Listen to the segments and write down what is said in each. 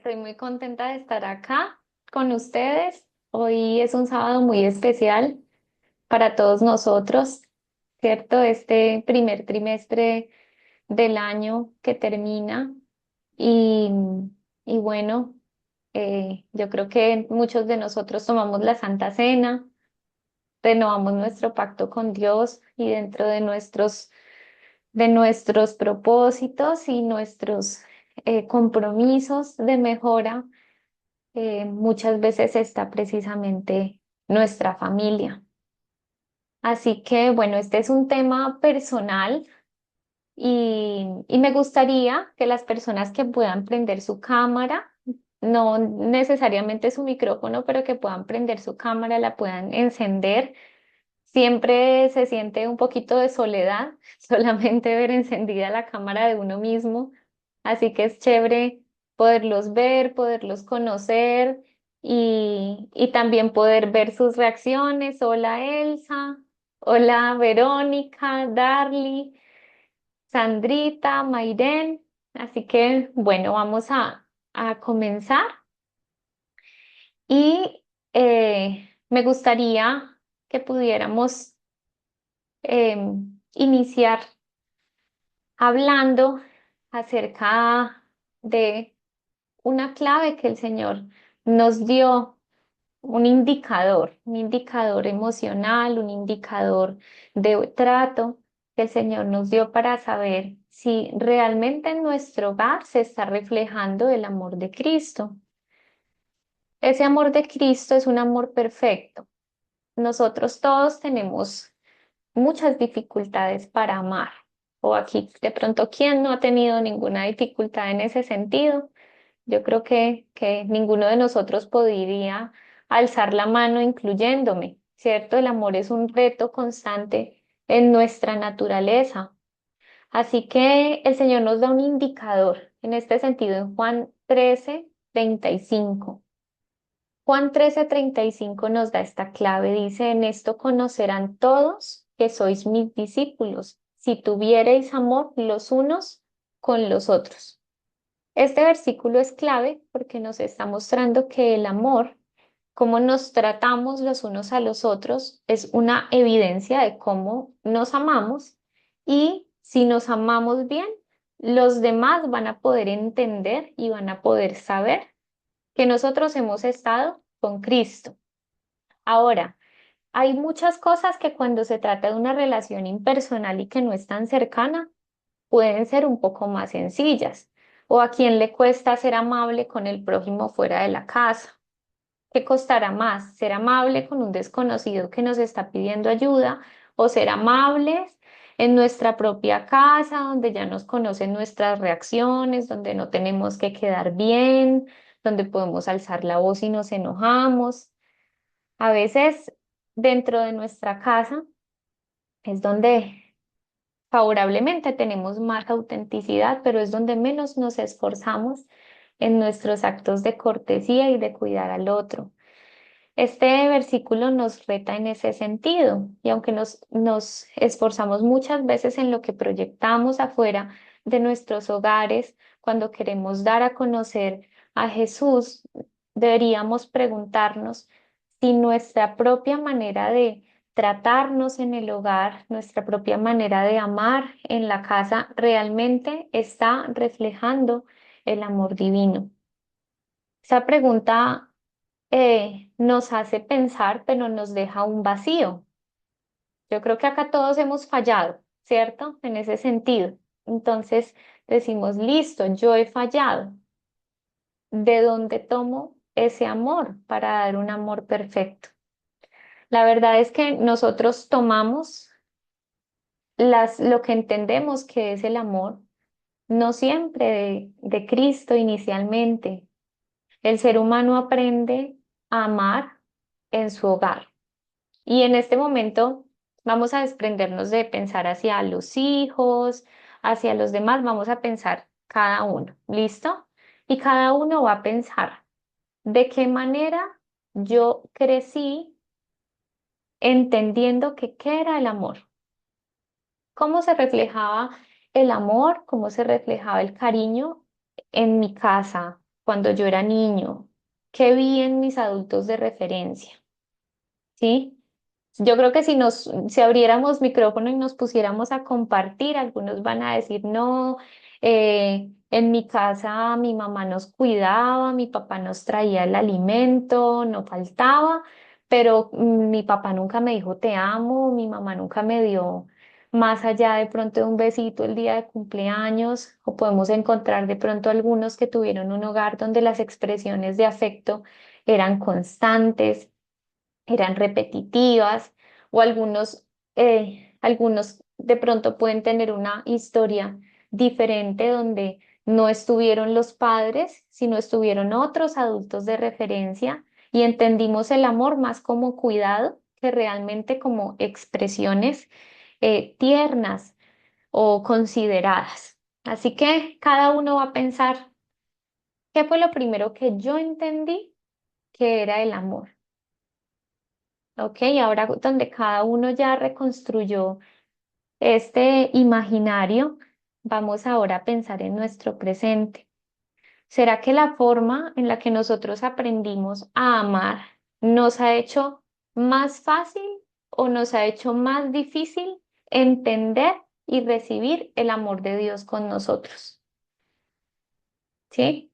Estoy muy contenta de estar acá con ustedes. Hoy es un sábado muy especial para todos nosotros, ¿cierto? Este primer trimestre del año que termina y, y bueno, yo creo que muchos de nosotros tomamos la Santa Cena, renovamos nuestro pacto con Dios y dentro de nuestros propósitos y nuestros compromisos de mejora muchas veces está precisamente nuestra familia. Así que, bueno, este es un tema personal y me gustaría que las personas que puedan prender su cámara, no necesariamente su micrófono, pero que puedan prender su cámara, la puedan encender. Siempre se siente un poquito de soledad, solamente ver encendida la cámara de uno mismo. Así que es chévere poderlos ver, poderlos conocer y también poder ver sus reacciones. Hola Elsa, hola Verónica, Darly, Sandrita, Mayren. Así que bueno, a comenzar y me gustaría que pudiéramos iniciar hablando acerca de una clave que el Señor nos dio, un indicador emocional, un indicador de trato que el Señor nos dio para saber si realmente en nuestro hogar se está reflejando el amor de Cristo. Ese amor de Cristo es un amor perfecto. Nosotros todos tenemos muchas dificultades para amar. O aquí, de pronto, ¿quién no ha tenido ninguna dificultad en ese sentido? Yo creo que ninguno de nosotros podría alzar la mano incluyéndome, ¿cierto? El amor es un reto constante en nuestra naturaleza. Así que el Señor nos da un indicador en este sentido en Juan 13:35. Juan 13:35 nos da esta clave, dice, en esto conocerán todos que sois mis discípulos, si tuviereis amor los unos con los otros. Este versículo es clave porque nos está mostrando que el amor, cómo nos tratamos los unos a los otros, es una evidencia de cómo nos amamos y si nos amamos bien, los demás van a poder entender y van a poder saber que nosotros hemos estado con Cristo. Ahora, hay muchas cosas que cuando se trata de una relación impersonal y que no es tan cercana, pueden ser un poco más sencillas. O a quien le cuesta ser amable con el prójimo fuera de la casa. ¿Qué costará más? ¿Ser amable con un desconocido que nos está pidiendo ayuda o ser amables en nuestra propia casa, donde ya nos conocen nuestras reacciones, donde no tenemos que quedar bien, donde podemos alzar la voz y nos enojamos? A veces dentro de nuestra casa es donde favorablemente tenemos más autenticidad, pero es donde menos nos esforzamos en nuestros actos de cortesía y de cuidar al otro. Este versículo nos reta en ese sentido y aunque nos esforzamos muchas veces en lo que proyectamos afuera de nuestros hogares, cuando queremos dar a conocer a Jesús, deberíamos preguntarnos si nuestra propia manera de tratarnos en el hogar, nuestra propia manera de amar en la casa, realmente está reflejando el amor divino. Esa pregunta nos hace pensar, pero nos deja un vacío. Yo creo que acá todos hemos fallado, ¿cierto? En ese sentido. Entonces decimos, listo, yo he fallado. ¿De dónde tomo ese amor para dar un amor perfecto? La verdad es que nosotros tomamos lo que entendemos que es el amor, no siempre de Cristo inicialmente. El ser humano aprende a amar en su hogar. Y en este momento vamos a desprendernos de pensar hacia los hijos, hacia los demás, vamos a pensar cada uno, ¿listo? Y cada uno va a pensar de qué manera yo crecí entendiendo que qué era el amor, cómo se reflejaba el amor, cómo se reflejaba el cariño en mi casa cuando yo era niño? ¿Qué vi en mis adultos de referencia? ¿Sí? Yo creo que si abriéramos micrófono y nos pusiéramos a compartir, algunos van a decir, no, en mi casa mi mamá nos cuidaba, mi papá nos traía el alimento, no faltaba, pero mi papá nunca me dijo te amo, mi mamá nunca me dio más allá de pronto de un besito el día de cumpleaños, o podemos encontrar de pronto algunos que tuvieron un hogar donde las expresiones de afecto eran constantes, eran repetitivas, o algunos de pronto pueden tener una historia diferente donde no estuvieron los padres, sino estuvieron otros adultos de referencia y entendimos el amor más como cuidado que realmente como expresiones tiernas o consideradas. Así que cada uno va a pensar, ¿qué fue lo primero que yo entendí que era el amor? Ok, ahora donde cada uno ya reconstruyó este imaginario, vamos ahora a pensar en nuestro presente. ¿Será que la forma en la que nosotros aprendimos a amar nos ha hecho más fácil o nos ha hecho más difícil entender y recibir el amor de Dios con nosotros? ¿Sí?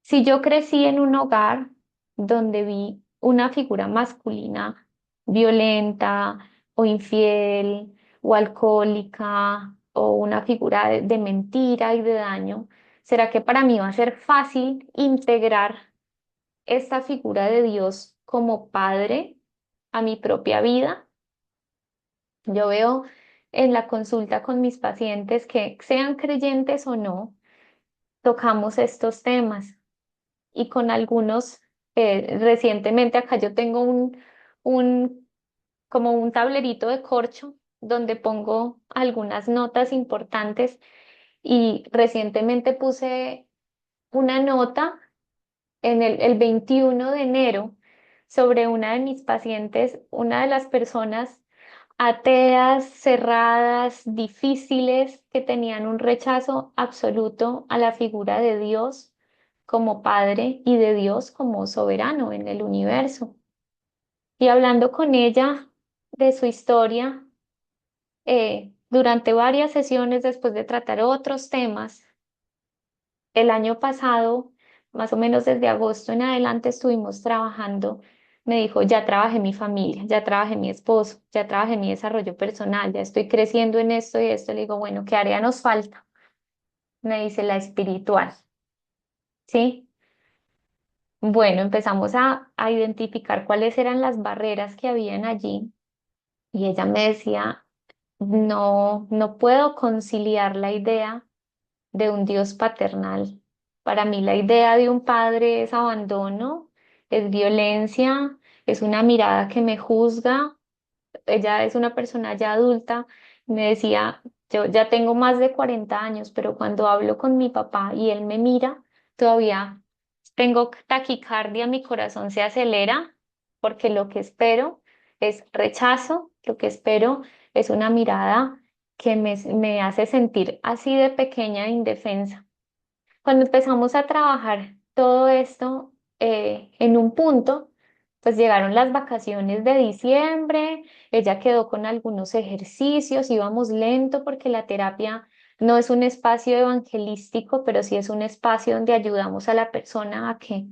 Si yo crecí en un hogar donde vi una figura masculina violenta o infiel o alcohólica o una figura de mentira y de daño, ¿será que para mí va a ser fácil integrar esta figura de Dios como padre a mi propia vida? Yo veo en la consulta con mis pacientes que sean creyentes o no, tocamos estos temas y con algunos, recientemente acá yo tengo un, como un tablerito de corcho donde pongo algunas notas importantes y recientemente puse una nota el 21 de enero sobre una de mis pacientes, una de las personas ateas, cerradas, difíciles, que tenían un rechazo absoluto a la figura de Dios como Padre y de Dios como soberano en el universo. Y hablando con ella de su historia, durante varias sesiones después de tratar otros temas, el año pasado, más o menos desde agosto en adelante, estuvimos trabajando. Me dijo, ya trabajé mi familia, ya trabajé mi esposo, ya trabajé mi desarrollo personal, ya estoy creciendo en esto y esto. Le digo, bueno, ¿qué área nos falta? Me dice la espiritual, ¿sí? Bueno, empezamos a identificar cuáles eran las barreras que habían allí y ella me decía, no, no puedo conciliar la idea de un Dios paternal. Para mí la idea de un padre es abandono, es violencia, es una mirada que me juzga. Ella es una persona ya adulta. Me decía, yo ya tengo más de 40 años, pero cuando hablo con mi papá y él me mira, todavía tengo taquicardia, mi corazón se acelera porque lo que espero es rechazo, lo que espero es una mirada que me hace sentir así de pequeña e indefensa. Cuando empezamos a trabajar todo esto en un punto, pues llegaron las vacaciones de diciembre, ella quedó con algunos ejercicios, íbamos lento porque la terapia no es un espacio evangelístico, pero sí es un espacio donde ayudamos a la persona a que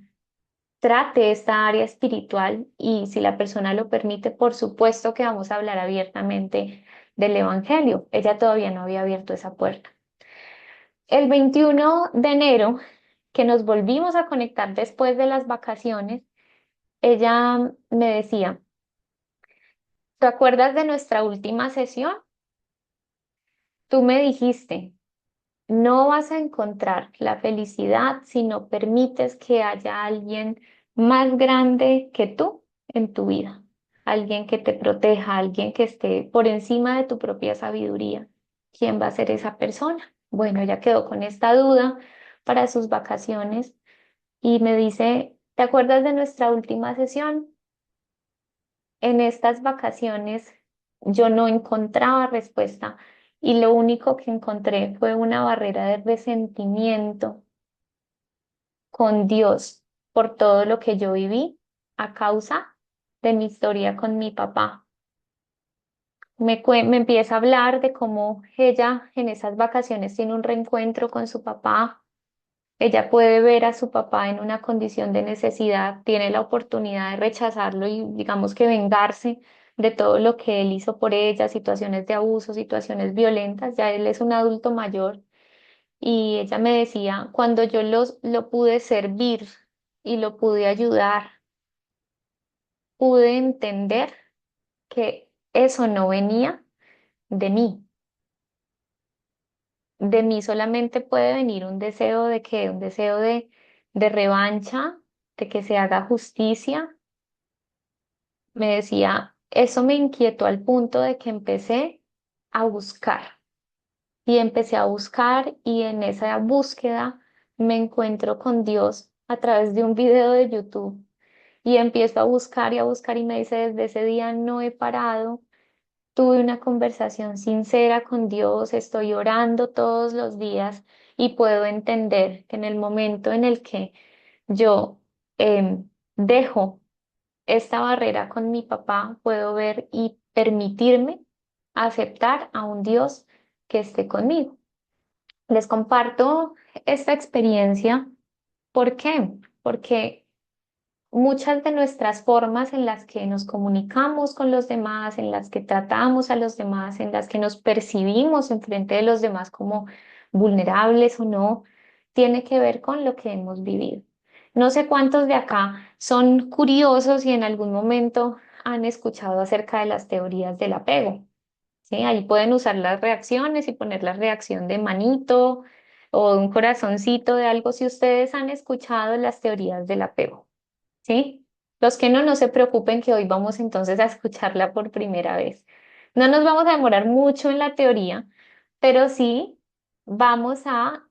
trate esta área espiritual y si la persona lo permite, por supuesto que vamos a hablar abiertamente del evangelio. Ella todavía no había abierto esa puerta. El 21 de enero, que nos volvimos a conectar después de las vacaciones, ella me decía, ¿te acuerdas de nuestra última sesión? Tú me dijiste, no vas a encontrar la felicidad si no permites que haya alguien más grande que tú en tu vida, alguien que te proteja, alguien que esté por encima de tu propia sabiduría. ¿Quién va a ser esa persona? Bueno, ella quedó con esta duda para sus vacaciones y me dice, ¿te acuerdas de nuestra última sesión? En estas vacaciones yo no encontraba respuesta y lo único que encontré fue una barrera de resentimiento con Dios por todo lo que yo viví a causa de mi historia con mi papá. Me empieza a hablar de cómo ella en esas vacaciones tiene un reencuentro con su papá. Ella puede ver a su papá en una condición de necesidad, tiene la oportunidad de rechazarlo y digamos que vengarse de todo lo que él hizo por ella, situaciones de abuso, situaciones violentas. Ya él es un adulto mayor y ella me decía, cuando yo lo pude servir y lo pude ayudar, pude entender que eso no venía de mí. De mí solamente puede venir un deseo de que, un deseo de revancha, de que se haga justicia. Me decía, eso me inquietó al punto de que empecé a buscar y empecé a buscar y en esa búsqueda me encuentro con Dios a través de un video de YouTube y empiezo a buscar y me dice, desde ese día no he parado. Tuve una conversación sincera con Dios, estoy orando todos los días y puedo entender que en el momento en el que yo dejo esta barrera con mi papá, puedo ver y permitirme aceptar a un Dios que esté conmigo. Les comparto esta experiencia. ¿Por qué? Porque muchas de nuestras formas en las que nos comunicamos con los demás, en las que tratamos a los demás, en las que nos percibimos en frente de los demás como vulnerables o no, tiene que ver con lo que hemos vivido. No sé cuántos de acá son curiosos y en algún momento han escuchado acerca de las teorías del apego. ¿Sí? Ahí pueden usar las reacciones y poner la reacción de manito o un corazoncito de algo si ustedes han escuchado las teorías del apego. ¿Sí? Los que no, no se preocupen que hoy vamos entonces a escucharla por primera vez. No nos vamos a demorar mucho en la teoría, pero sí vamos a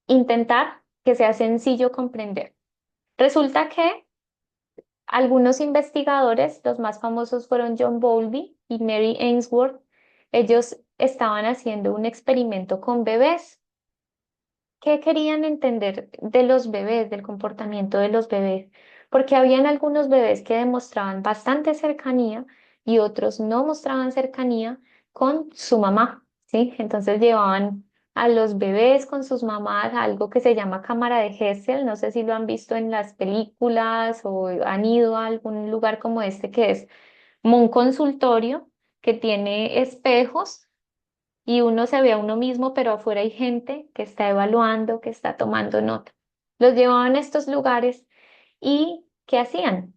intentar que sea sencillo comprender. Resulta que algunos investigadores, los más famosos fueron John Bowlby y Mary Ainsworth, ellos estaban haciendo un experimento con bebés. ¿Qué querían entender de los bebés, del comportamiento de los bebés? Porque habían algunos bebés que demostraban bastante cercanía y otros no mostraban cercanía con su mamá, ¿sí? Entonces llevaban a los bebés con sus mamás a algo que se llama cámara de Gesell, no sé si lo han visto en las películas o han ido a algún lugar como este que es como un consultorio que tiene espejos y uno se ve a uno mismo, pero afuera hay gente que está evaluando, que está tomando nota. Los llevaban a estos lugares y ¿qué hacían?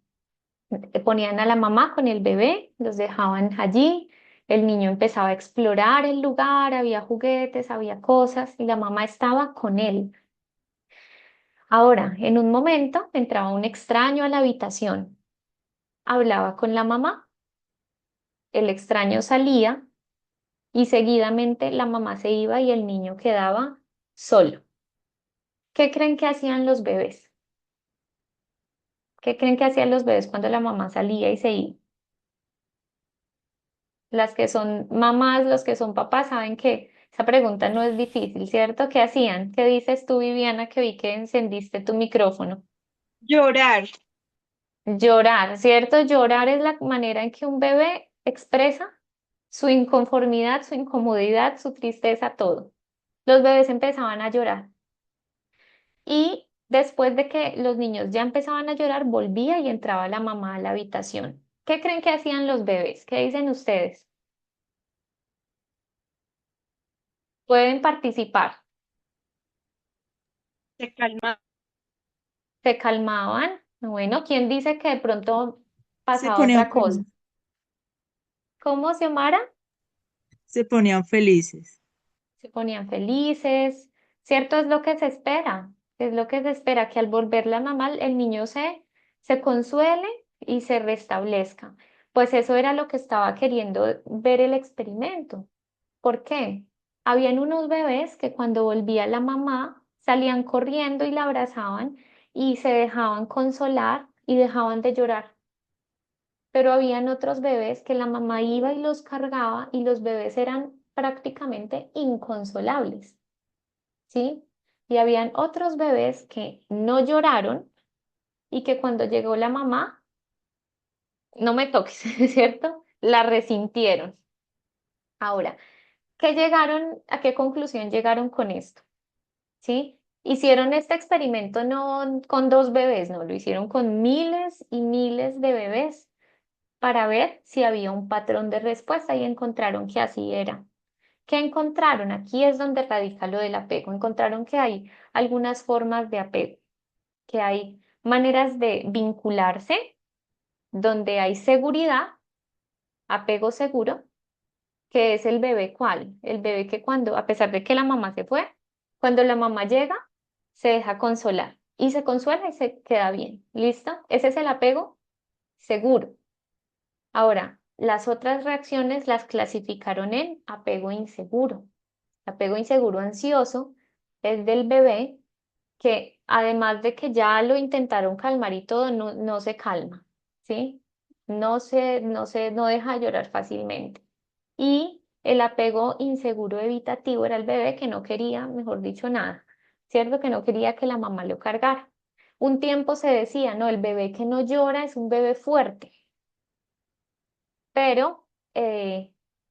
Ponían a la mamá con el bebé, los dejaban allí, el niño empezaba a explorar el lugar, había juguetes, había cosas y la mamá estaba con él. Ahora, en un momento entraba un extraño a la habitación, hablaba con la mamá, el extraño salía y seguidamente la mamá se iba y el niño quedaba solo. ¿Qué creen que hacían los bebés? ¿Qué creen que hacían los bebés cuando la mamá salía y se iba? Las que son mamás, los que son papás, saben que esa pregunta no es difícil, ¿cierto? ¿Qué hacían? ¿Qué dices tú, Viviana, que vi que encendiste tu micrófono? Llorar. Llorar, ¿cierto? Llorar es la manera en que un bebé expresa su inconformidad, su incomodidad, su tristeza, todo. Los bebés empezaban a llorar. Y después de que los niños ya empezaban a llorar, volvía y entraba la mamá a la habitación. ¿Qué creen que hacían los bebés? ¿Qué dicen ustedes? Pueden participar. Se calma, ¿Se calmaban? Bueno, ¿quién dice que de pronto se pasaba ponían otra cosa? felices, ¿Cómo, Xiomara? se ponían felices. Se ponían felices, ¿cierto? Es lo que se espera, es lo que se espera, que al volver la mamá el niño se consuele y se restablezca. Pues eso era lo que estaba queriendo ver el experimento. ¿Por qué? Habían unos bebés que cuando volvía la mamá salían corriendo y la abrazaban y se dejaban consolar y dejaban de llorar. Pero habían otros bebés que la mamá iba y los cargaba y los bebés eran prácticamente inconsolables, ¿sí? y habían otros bebés que no lloraron y que cuando llegó la mamá, no me toques, ¿cierto? La resintieron. Ahora, ¿a qué conclusión llegaron con esto? ¿Sí? Hicieron este experimento no con dos bebés, no, lo hicieron con miles y miles de bebés para ver si había un patrón de respuesta y encontraron que así era. ¿Qué encontraron? Aquí es donde radica lo del apego. Encontraron que hay algunas formas de apego, que hay maneras de vincularse donde hay seguridad, apego seguro, que es el bebé cuál, el bebé que cuando, a pesar de que la mamá se fue, cuando la mamá llega, se deja consolar y se consuela y se queda bien. ¿Listo? Ese es el apego seguro. Ahora, las otras reacciones las clasificaron en apego inseguro. Apego inseguro ansioso es del bebé que además de que ya lo intentaron calmar y todo, no se calma, ¿sí? No deja de llorar fácilmente. Y el apego inseguro evitativo era el bebé que no quería, mejor dicho, nada, ¿cierto? Que no quería que la mamá lo cargara. Un tiempo se decía, no, el bebé que no llora es un bebé fuerte, pero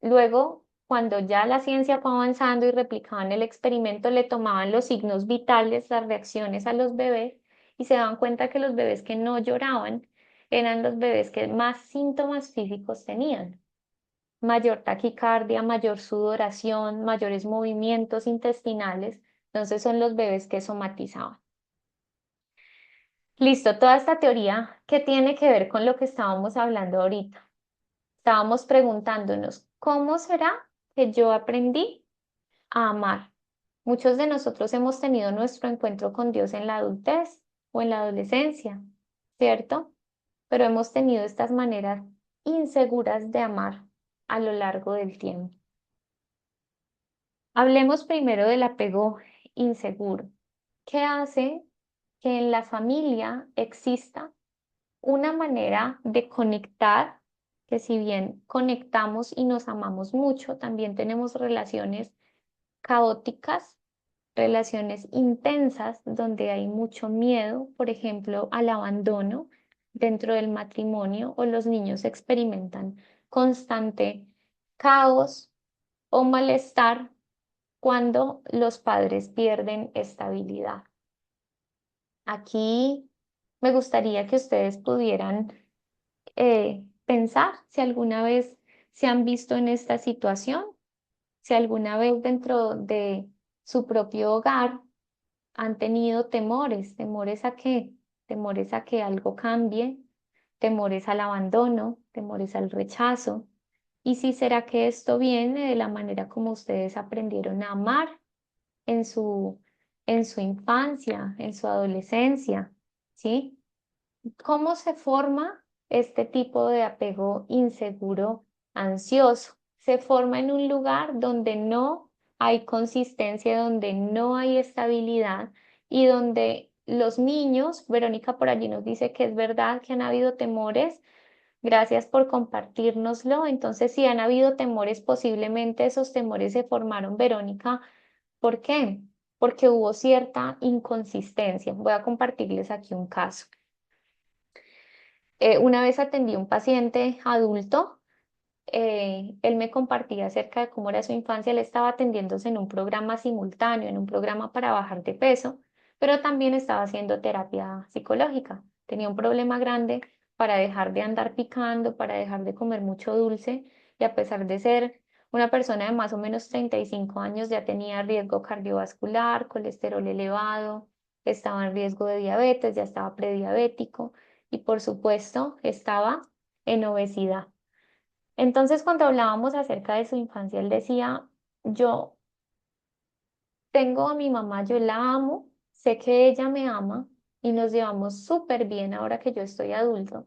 luego, cuando ya la ciencia fue avanzando y replicaban el experimento, le tomaban los signos vitales, las reacciones a los bebés y se daban cuenta que los bebés que no lloraban eran los bebés que más síntomas físicos tenían. Mayor taquicardia, mayor sudoración, mayores movimientos intestinales. Entonces son los bebés que somatizaban. Listo, toda esta teoría, ¿qué tiene que ver con lo que estábamos hablando ahorita? Estábamos preguntándonos, ¿cómo será que yo aprendí a amar? Muchos de nosotros hemos tenido nuestro encuentro con Dios en la adultez o en la adolescencia, ¿cierto? Pero hemos tenido estas maneras inseguras de amar a lo largo del tiempo. Hablemos primero del apego inseguro. ¿Qué hace que en la familia exista una manera de conectar, que si bien conectamos y nos amamos mucho, también tenemos relaciones caóticas, relaciones intensas donde hay mucho miedo, por ejemplo, al abandono dentro del matrimonio o los niños experimentan constante caos o malestar cuando los padres pierden estabilidad. Aquí me gustaría que ustedes pudieran pensar si alguna vez se han visto en esta situación, si alguna vez dentro de su propio hogar han tenido temores, temores a qué, temores a que algo cambie, temores al abandono, temores al rechazo. Y si será que esto viene de la manera como ustedes aprendieron a amar en en su infancia, en su adolescencia, ¿sí? ¿Cómo se forma este tipo de apego inseguro, ansioso? Se forma en un lugar donde no hay consistencia, donde no hay estabilidad y donde los niños, Verónica por allí nos dice que es verdad que han habido temores. Gracias por compartírnoslo. Entonces, si han habido temores, posiblemente esos temores se formaron, Verónica. ¿Por qué? Porque hubo cierta inconsistencia. Voy a compartirles aquí un caso. Una vez atendí a un paciente adulto, él me compartía acerca de cómo era su infancia. Él estaba atendiéndose en un programa simultáneo, en un programa para bajar de peso, pero también estaba haciendo terapia psicológica. Tenía un problema grande para dejar de andar picando, para dejar de comer mucho dulce y a pesar de ser una persona de más o menos 35 años, ya tenía riesgo cardiovascular, colesterol elevado, estaba en riesgo de diabetes, ya estaba prediabético y por supuesto estaba en obesidad. Entonces, cuando hablábamos acerca de su infancia, él decía, yo tengo a mi mamá, yo la amo, sé que ella me ama y nos llevamos súper bien ahora que yo estoy adulto.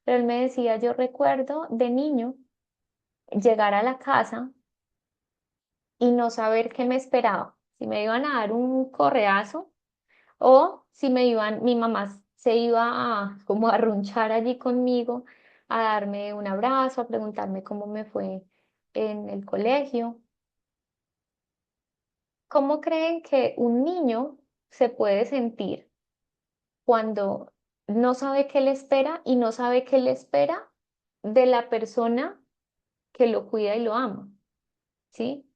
Pero él me decía, yo recuerdo de niño llegar a la casa y no saber qué me esperaba, si me iban a dar un correazo o si mi mamá se iba a como a arrunchar allí conmigo, a darme un abrazo, a preguntarme cómo me fue en el colegio. ¿Cómo creen que un niño se puede sentir cuando no sabe qué le espera y no sabe qué le espera de la persona que lo cuida y lo ama? ¿Sí?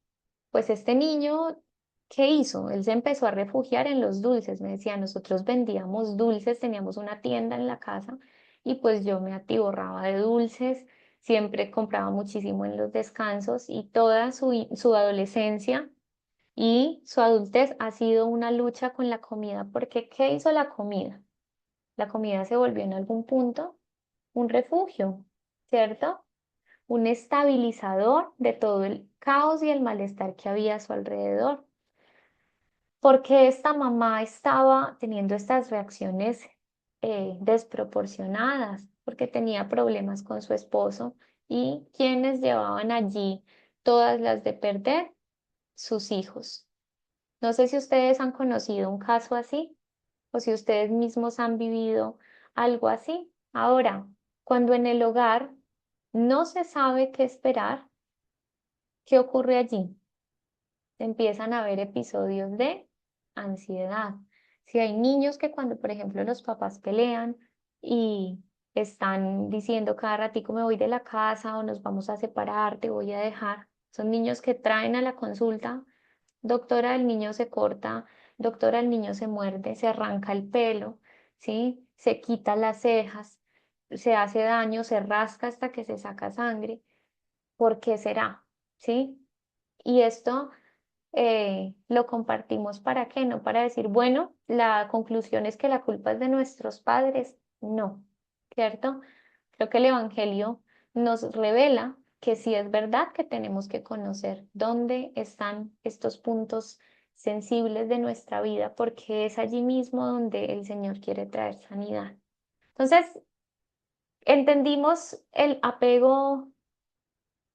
Pues este niño, ¿qué hizo? Él se empezó a refugiar en los dulces. Me decía, nosotros vendíamos dulces, teníamos una tienda en la casa y pues yo me atiborraba de dulces, siempre compraba muchísimo en los descansos y toda su adolescencia y su adultez ha sido una lucha con la comida, porque ¿qué hizo la comida? La comida se volvió en algún punto un refugio, ¿cierto? Un estabilizador de todo el caos y el malestar que había a su alrededor. Porque esta mamá estaba teniendo estas reacciones desproporcionadas, porque tenía problemas con su esposo y quienes llevaban allí todas las de perder, sus hijos. No sé si ustedes han conocido un caso así o si ustedes mismos han vivido algo así. Ahora, cuando en el hogar no se sabe qué esperar, ¿qué ocurre allí? Empiezan a haber episodios de ansiedad. Si hay niños que cuando, por ejemplo, los papás pelean y están diciendo cada ratico me voy de la casa o nos vamos a separar, te voy a dejar, son niños que traen a la consulta, doctora, el niño se corta, doctora, el niño se muerde, se arranca el pelo, ¿sí? Se quita las cejas, se hace daño, se rasca hasta que se saca sangre. ¿Por qué será? ¿Sí? Y esto lo compartimos para qué, no para decir, bueno, la conclusión es que la culpa es de nuestros padres. No, ¿cierto? Creo que el Evangelio nos revela que sí es verdad que tenemos que conocer dónde están estos puntos sensibles de nuestra vida, porque es allí mismo donde el Señor quiere traer sanidad. Entonces, entendimos el apego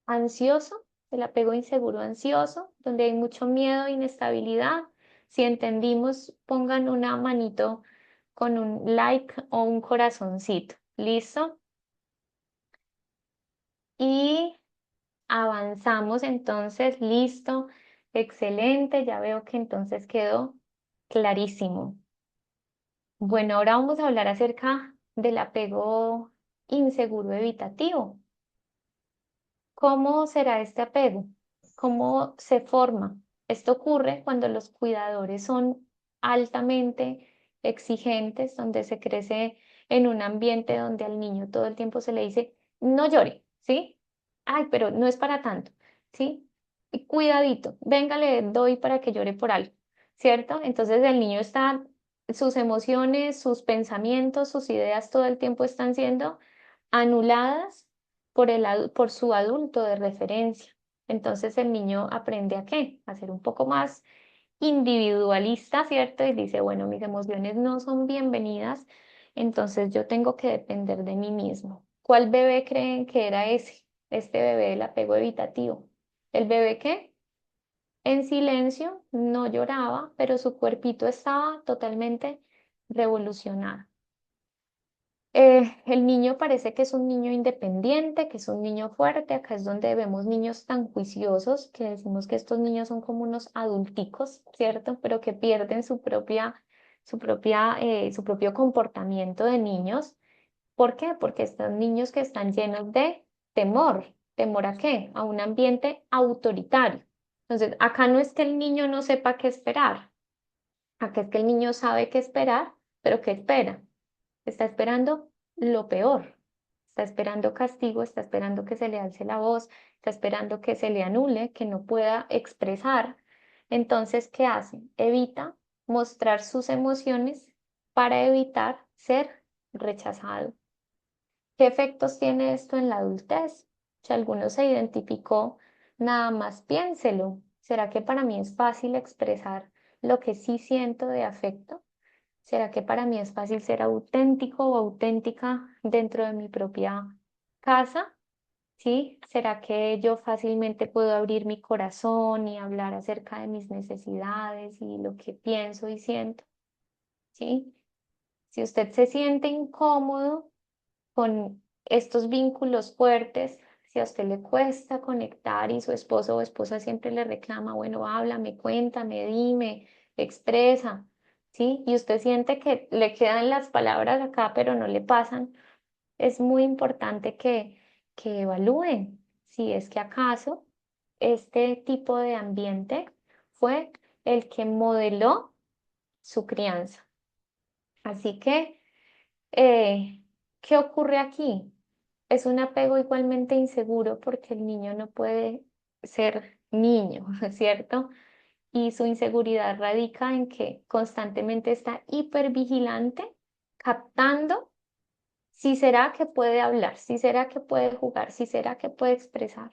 ansioso, el apego inseguro ansioso, donde hay mucho miedo e inestabilidad. Si entendimos, pongan una manito con un like o un corazoncito. ¿Listo? Y avanzamos entonces. Listo. Excelente. Ya veo que entonces quedó clarísimo. Bueno, ahora vamos a hablar acerca del apego inseguro evitativo. ¿Cómo será este apego? ¿Cómo se forma? Esto ocurre cuando los cuidadores son altamente exigentes, donde se crece en un ambiente donde al niño todo el tiempo se le dice, no llore, ¿sí? Ay, pero no es para tanto, ¿sí? Y cuidadito, venga, le doy para que llore por algo, ¿cierto? Entonces el niño está, sus emociones, sus pensamientos, sus ideas todo el tiempo están siendo anuladas por su adulto de referencia. Entonces el niño aprende a qué? A ser un poco más individualista, ¿cierto? Y dice, bueno, mis emociones no son bienvenidas, entonces yo tengo que depender de mí mismo. ¿Cuál bebé creen que era ese? Este bebé del apego evitativo. ¿El bebé qué? En silencio, no lloraba, pero su cuerpito estaba totalmente revolucionado. El niño parece que es un niño independiente, que es un niño fuerte. Acá es donde vemos niños tan juiciosos que decimos que estos niños son como unos adulticos, ¿cierto? Pero que pierden su propio comportamiento de niños. ¿Por qué? Porque están niños que están llenos de temor. ¿Temor a qué? A un ambiente autoritario. Entonces, acá no es que el niño no sepa qué esperar. Acá es que el niño sabe qué esperar, pero ¿qué espera? Está esperando lo peor, está esperando castigo, está esperando que se le alce la voz, está esperando que se le anule, que no pueda expresar. Entonces, ¿qué hace? Evita mostrar sus emociones para evitar ser rechazado. ¿Qué efectos tiene esto en la adultez? Si alguno se identificó, nada más piénselo. ¿Será que para mí es fácil expresar lo que sí siento de afecto? ¿Será que para mí es fácil ser auténtico o auténtica dentro de mi propia casa? ¿Sí? ¿Será que yo fácilmente puedo abrir mi corazón y hablar acerca de mis necesidades y lo que pienso y siento? ¿Sí? Si usted se siente incómodo con estos vínculos fuertes, Si a usted le cuesta conectar y su esposo o esposa siempre le reclama, bueno, háblame, cuéntame, dime, expresa, ¿sí? Y usted siente que le quedan las palabras acá, pero no le pasan, es muy importante que evalúen si es que acaso este tipo de ambiente fue el que modeló su crianza. Así que, ¿qué ocurre aquí? Es un apego igualmente inseguro porque el niño no puede ser niño, ¿cierto? Y su inseguridad radica en que constantemente está hipervigilante, captando si será que puede hablar, si será que puede jugar, si será que puede expresar.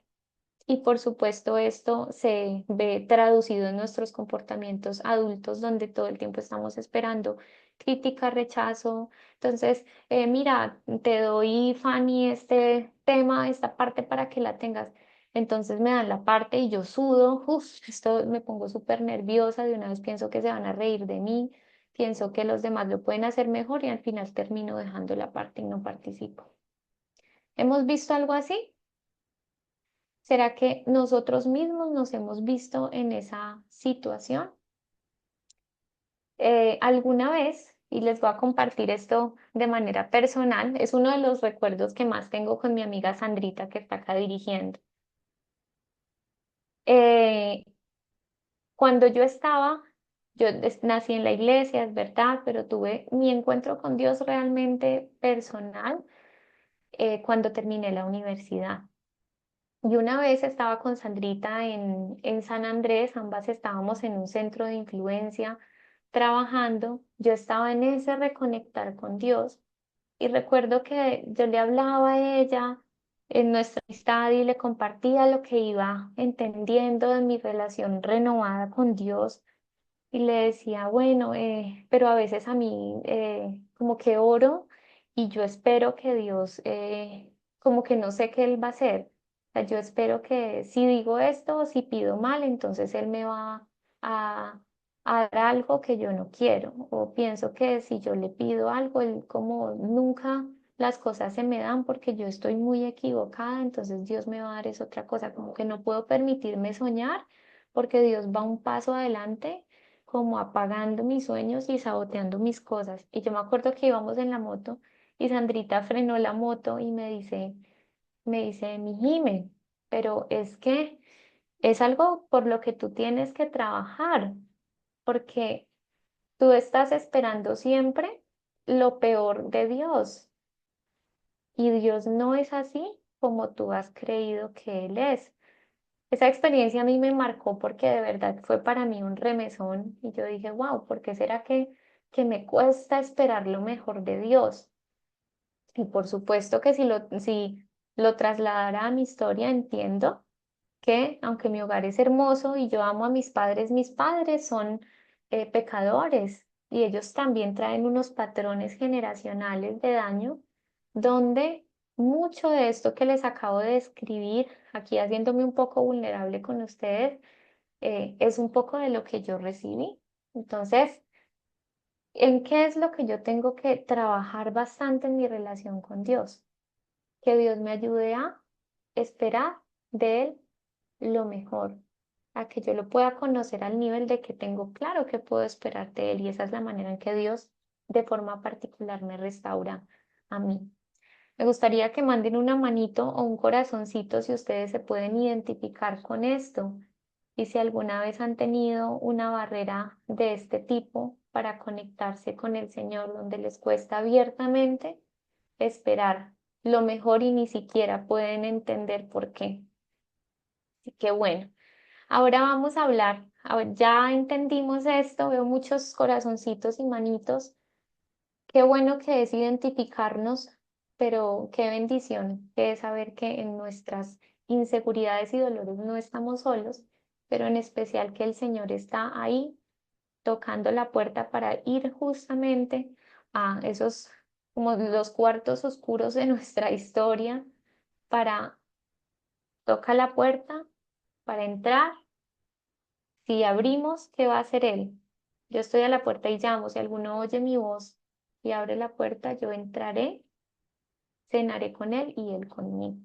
Y por supuesto esto se ve traducido en nuestros comportamientos adultos, donde todo el tiempo estamos esperando crítica, rechazo. Entonces, mira, te doy, Fanny, este tema, esta parte para que la tengas. Entonces me dan la parte y yo sudo, uf, esto me pongo súper nerviosa, de una vez pienso que se van a reír de mí, pienso que los demás lo pueden hacer mejor y al final termino dejando la parte y no participo. ¿Hemos visto algo así? ¿Será que nosotros mismos nos hemos visto en esa situación? Alguna vez, y les voy a compartir esto de manera personal, es uno de los recuerdos que más tengo con mi amiga Sandrita que está acá dirigiendo. Eh, Cuando yo estaba, nací en la iglesia, es verdad, pero tuve mi encuentro con Dios realmente personal cuando terminé la universidad. Y una vez estaba con Sandrita en San Andrés, ambas estábamos en un centro de influencia trabajando. Yo estaba en ese reconectar con Dios y recuerdo que yo le hablaba a ella en nuestra amistad y le compartía lo que iba entendiendo de mi relación renovada con Dios y le decía, bueno, pero a veces a mí como que oro y yo espero que Dios, como que no sé qué Él va a hacer. O sea, yo espero que si digo esto o si pido mal, entonces Él me va a, a dar algo que yo no quiero. O pienso que si yo le pido algo, Él como nunca las cosas se me dan porque yo estoy muy equivocada, entonces Dios me va a dar es otra cosa, como que no puedo permitirme soñar porque Dios va un paso adelante como apagando mis sueños y saboteando mis cosas. Y yo me acuerdo que íbamos en la moto y Sandrita frenó la moto y me dice, mi Jime, pero es que es algo por lo que tú tienes que trabajar, porque tú estás esperando siempre lo peor de Dios y Dios no es así como tú has creído que Él es. Esa experiencia a mí me marcó porque de verdad fue para mí un remesón y yo dije, wow, ¿por qué será que me cuesta esperar lo mejor de Dios? Y por supuesto que si lo trasladara a mi historia, entiendo que aunque mi hogar es hermoso y yo amo a mis padres son pecadores y ellos también traen unos patrones generacionales de daño donde mucho de esto que les acabo de describir, aquí haciéndome un poco vulnerable con ustedes, es un poco de lo que yo recibí. Entonces, ¿en qué es lo que yo tengo que trabajar bastante en mi relación con Dios? Que Dios me ayude a esperar de Él lo mejor, a que yo lo pueda conocer al nivel de que tengo claro que puedo esperar de Él y esa es la manera en que Dios de forma particular me restaura a mí. Me gustaría que manden una manito o un corazoncito si ustedes se pueden identificar con esto y si alguna vez han tenido una barrera de este tipo para conectarse con el Señor donde les cuesta abiertamente esperar lo mejor y ni siquiera pueden entender por qué. Así que bueno, ahora vamos a hablar. Ya entendimos esto, veo muchos corazoncitos y manitos. Qué bueno que es identificarnos, pero qué bendición que es saber que en nuestras inseguridades y dolores no estamos solos, pero en especial que el Señor está ahí tocando la puerta para ir justamente a esos como los cuartos oscuros de nuestra historia, para tocar la puerta, para entrar. Si abrimos, ¿qué va a hacer Él? Yo estoy a la puerta y llamo. Si alguno oye mi voz y abre la puerta, yo entraré, cenaré con Él y Él conmigo.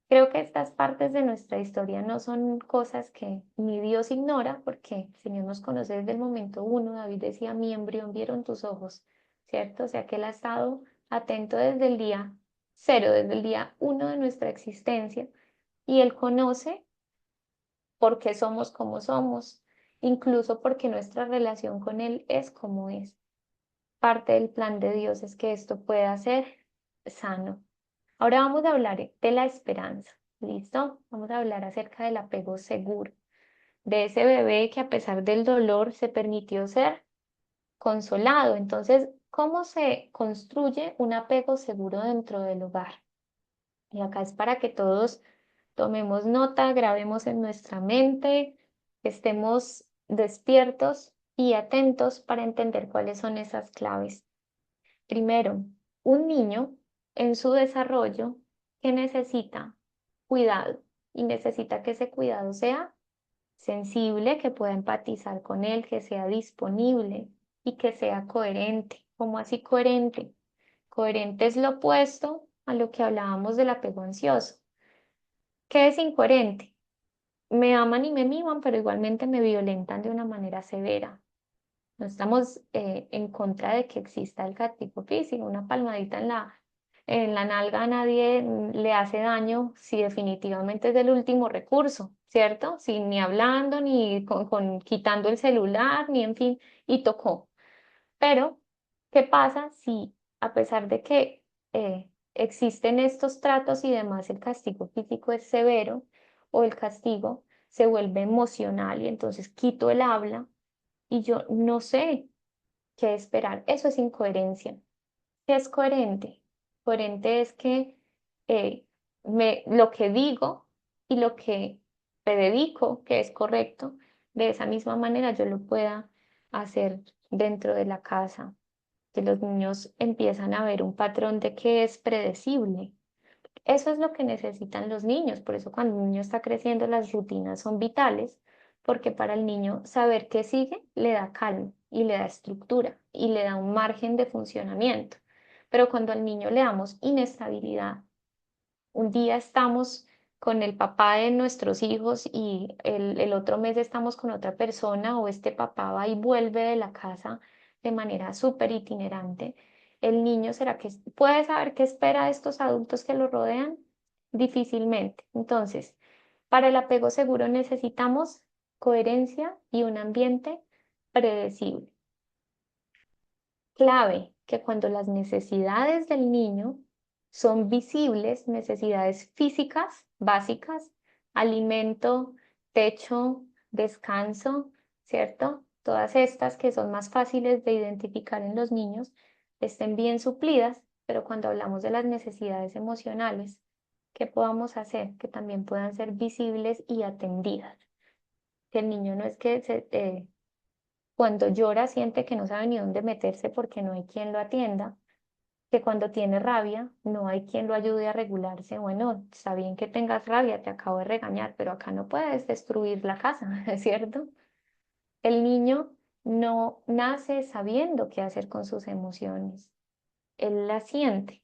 Creo que estas partes de nuestra historia no son cosas que ni Dios ignora, porque el Señor nos conoce desde el momento uno. David decía, mi embrión vieron tus ojos, ¿cierto? O sea que Él ha estado atento desde el día cero, desde el día uno de nuestra existencia, y Él conoce por qué somos como somos, incluso porque nuestra relación con Él es como es. Parte del plan de Dios es que esto pueda ser sano. Ahora vamos a hablar de la esperanza. ¿Listo? Vamos a hablar acerca del apego seguro, de ese bebé que a pesar del dolor se permitió ser consolado. Entonces, ¿cómo se construye un apego seguro dentro del hogar? Y acá es para que todos tomemos nota, grabemos en nuestra mente, estemos despiertos y atentos para entender cuáles son esas claves. Primero, un niño en su desarrollo que necesita cuidado y necesita que ese cuidado sea sensible, que pueda empatizar con él, que sea disponible y que sea coherente. ¿Cómo así coherente? Coherente es lo opuesto a lo que hablábamos del apego ansioso. ¿Qué es incoherente? Me aman y me miman, pero igualmente me violentan de una manera severa. No estamos en contra de que exista el castigo físico. Una palmadita en la nalga a nadie le hace daño si definitivamente es el último recurso, ¿cierto? Sin ni hablando, ni quitando el celular, ni en fin, y tocó. Pero, ¿qué pasa si a pesar de que existen estos tratos y demás, el castigo físico es severo o el castigo se vuelve emocional y entonces quito el habla y yo no sé qué esperar? Eso es incoherencia. ¿Qué es coherente? Coherente es que eh, lo que digo y lo que predico que es correcto, de esa misma manera yo lo pueda hacer dentro de la casa, que los niños empiezan a ver un patrón de que es predecible. Eso es lo que necesitan los niños, por eso cuando un niño está creciendo las rutinas son vitales, porque para el niño saber qué sigue le da calma y le da estructura y le da un margen de funcionamiento. Pero cuando al niño le damos inestabilidad, un día estamos con el papá de nuestros hijos y el otro mes estamos con otra persona o este papá va y vuelve de la casa de manera súper itinerante. ¿El niño será que puede saber qué espera de estos adultos que lo rodean? Difícilmente. Entonces, para el apego seguro necesitamos coherencia y un ambiente predecible. Clave que cuando las necesidades del niño son visibles, necesidades físicas básicas, alimento, techo, descanso, ¿cierto? Todas estas que son más fáciles de identificar en los niños, estén bien suplidas, pero cuando hablamos de las necesidades emocionales, ¿qué podamos hacer? Que también puedan ser visibles y atendidas. Que el niño no es que cuando llora siente que no sabe ni dónde meterse porque no hay quien lo atienda, que cuando tiene rabia no hay quien lo ayude a regularse. Bueno, está bien que tengas rabia, te acabo de regañar, pero acá no puedes destruir la casa, ¿es cierto? El niño no nace sabiendo qué hacer con sus emociones, él las siente,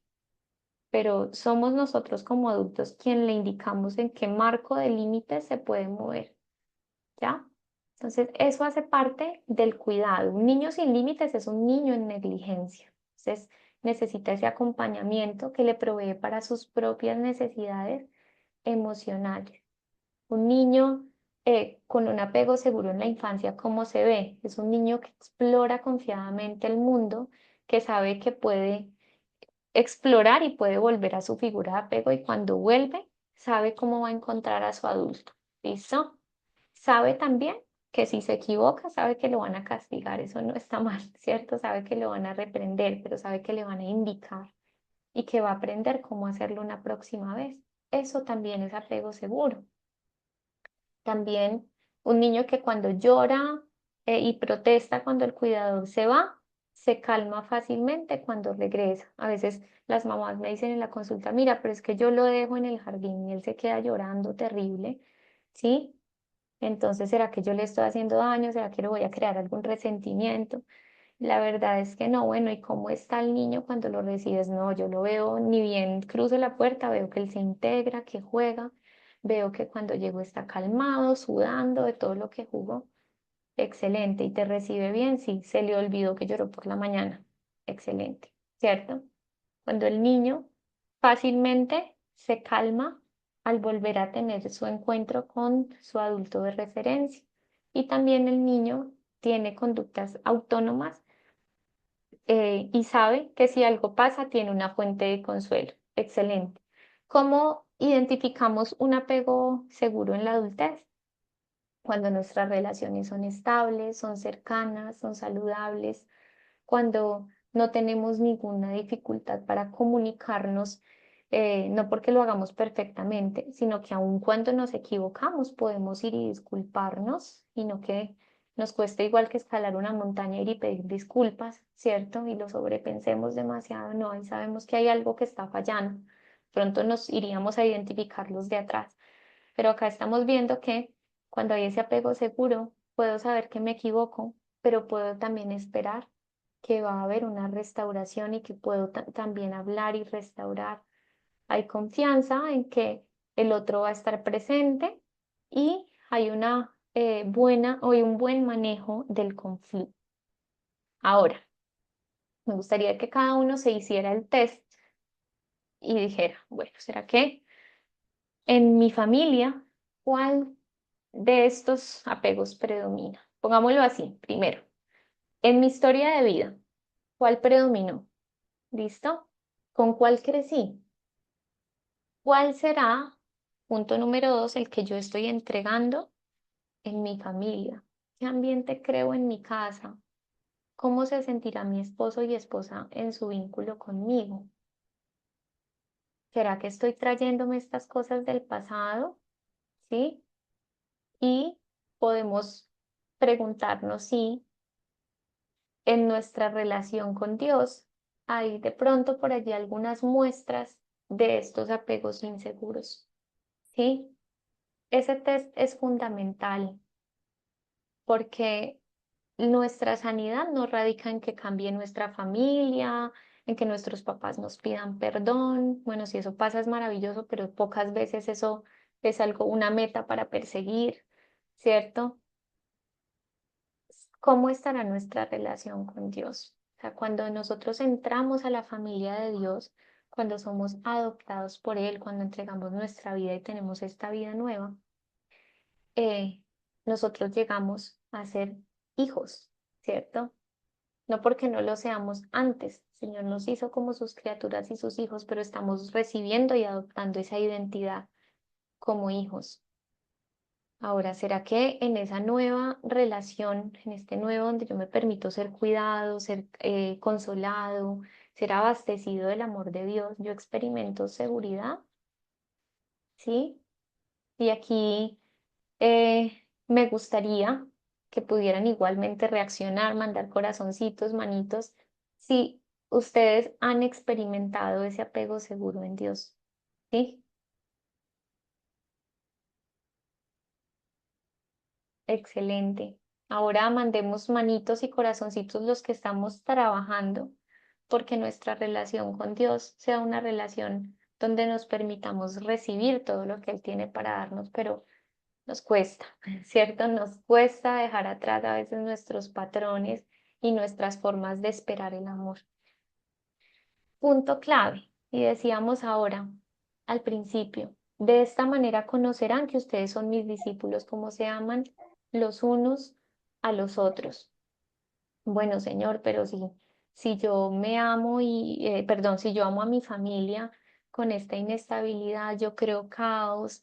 pero somos nosotros como adultos quien le indicamos en qué marco de límites se puede mover. ¿Ya? Entonces, eso hace parte del cuidado. Un niño sin límites es un niño en negligencia. Entonces, necesita ese acompañamiento que le provee para sus propias necesidades emocionales. Un niño con un apego seguro en la infancia, ¿cómo se ve? Es un niño que explora confiadamente el mundo, que sabe que puede explorar y puede volver a su figura de apego y cuando vuelve, sabe cómo va a encontrar a su adulto. ¿Listo? Sabe también que si se equivoca, sabe que lo van a castigar, eso no está mal, ¿cierto? Sabe que lo van a reprender, pero sabe que le van a indicar y que va a aprender cómo hacerlo una próxima vez. Eso también es apego seguro. También un niño que cuando llora y protesta cuando el cuidador se va, se calma fácilmente cuando regresa. A veces las mamás me dicen en la consulta, mira, pero es que yo lo dejo en el jardín y él se queda llorando terrible, ¿sí? Entonces, ¿será que yo le estoy haciendo daño? ¿Será que le voy a crear algún resentimiento? La verdad es que no, bueno, ¿y cómo está el niño cuando lo recibes? No, yo lo veo, ni bien cruzo la puerta, veo que él se integra, que juega, veo que cuando llegó está calmado, sudando de todo lo que jugó. Excelente, y te recibe bien, sí, se le olvidó que lloró por la mañana. Excelente, ¿cierto? Cuando el niño fácilmente se calma al volver a tener su encuentro con su adulto de referencia. Y también el niño tiene conductas autónomas y sabe que si algo pasa tiene una fuente de consuelo. Excelente. ¿Cómo identificamos un apego seguro en la adultez? Cuando nuestras relaciones son estables, son cercanas, son saludables, cuando no tenemos ninguna dificultad para comunicarnos, no porque lo hagamos perfectamente, sino que aun cuando nos equivocamos podemos ir y disculparnos, y no que nos cueste igual que escalar una montaña ir y pedir disculpas, ¿cierto? Y lo sobrepensemos demasiado, no, y sabemos que hay algo que está fallando. Pronto nos iríamos a identificarlos de atrás. Pero acá estamos viendo que cuando hay ese apego seguro, puedo saber que me equivoco, pero puedo también esperar que va a haber una restauración y que puedo también hablar y restaurar. Hay confianza en que el otro va a estar presente y hay una buena o un buen manejo del conflicto. Ahora, me gustaría que cada uno se hiciera el test y dijera, bueno, ¿será que en mi familia cuál de estos apegos predomina? Pongámoslo así, primero, en mi historia de vida, ¿cuál predominó? ¿Listo? ¿Con cuál crecí? ¿Cuál será, punto número dos, el que yo estoy entregando en mi familia? ¿Qué ambiente creo en mi casa? ¿Cómo se sentirá mi esposo y esposa en su vínculo conmigo? ¿Será que estoy trayéndome estas cosas del pasado? ¿Sí? Y podemos preguntarnos si en nuestra relación con Dios hay de pronto por allí algunas muestras de estos apegos inseguros. ¿Sí? Ese test es fundamental porque nuestra sanidad no radica en que cambie nuestra familia, en que nuestros papás nos pidan perdón. Bueno, si eso pasa es maravilloso, pero pocas veces eso es algo, una meta para perseguir, ¿cierto? ¿Cómo estará nuestra relación con Dios? O sea, cuando nosotros entramos a la familia de Dios, cuando somos adoptados por Él, cuando entregamos nuestra vida y tenemos esta vida nueva, eh, nosotros llegamos a ser hijos, ¿cierto? No porque no lo seamos antes. El Señor nos hizo como sus criaturas y sus hijos, pero estamos recibiendo y adoptando esa identidad como hijos. Ahora, ¿será que en esa nueva relación, en este nuevo donde yo me permito ser cuidado, ser consolado, ser abastecido del amor de Dios, yo experimento seguridad? ¿Sí? Y aquí me gustaría que pudieran igualmente reaccionar, mandar corazoncitos, manitos, si ustedes han experimentado ese apego seguro en Dios. ¿Sí? Excelente. Ahora mandemos manitos y corazoncitos los que estamos trabajando porque nuestra relación con Dios sea una relación donde nos permitamos recibir todo lo que Él tiene para darnos, pero nos cuesta, ¿cierto? Nos cuesta dejar atrás a veces nuestros patrones y nuestras formas de esperar el amor. Punto clave. Y decíamos ahora, al principio, de esta manera conocerán que ustedes son mis discípulos, como se aman los unos a los otros. Bueno, Señor, pero si yo me amo y, perdón, si yo amo a mi familia con esta inestabilidad, yo creo caos,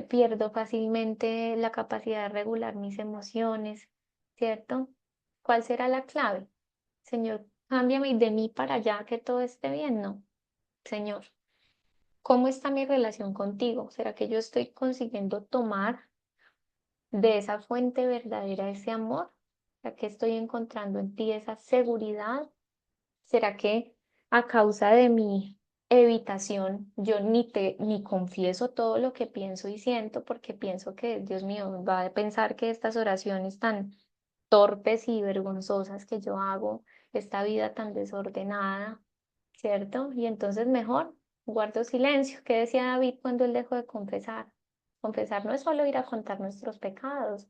pierdo fácilmente la capacidad de regular mis emociones, ¿cierto? ¿Cuál será la clave? Señor, cámbiame de mí para allá que todo esté bien, ¿no? Señor, ¿cómo está mi relación contigo? ¿Será que yo estoy consiguiendo tomar de esa fuente verdadera ese amor? ¿Será que estoy encontrando en ti esa seguridad? ¿Será que a causa de mi evitación yo ni confieso todo lo que pienso y siento porque pienso que, Dios mío, va a pensar que estas oraciones tan torpes y vergonzosas que yo hago esta vida tan desordenada, ¿cierto? Y entonces mejor guardo silencio. ¿Qué decía David cuando él dejó de confesar? Confesar no es solo ir a contar nuestros pecados,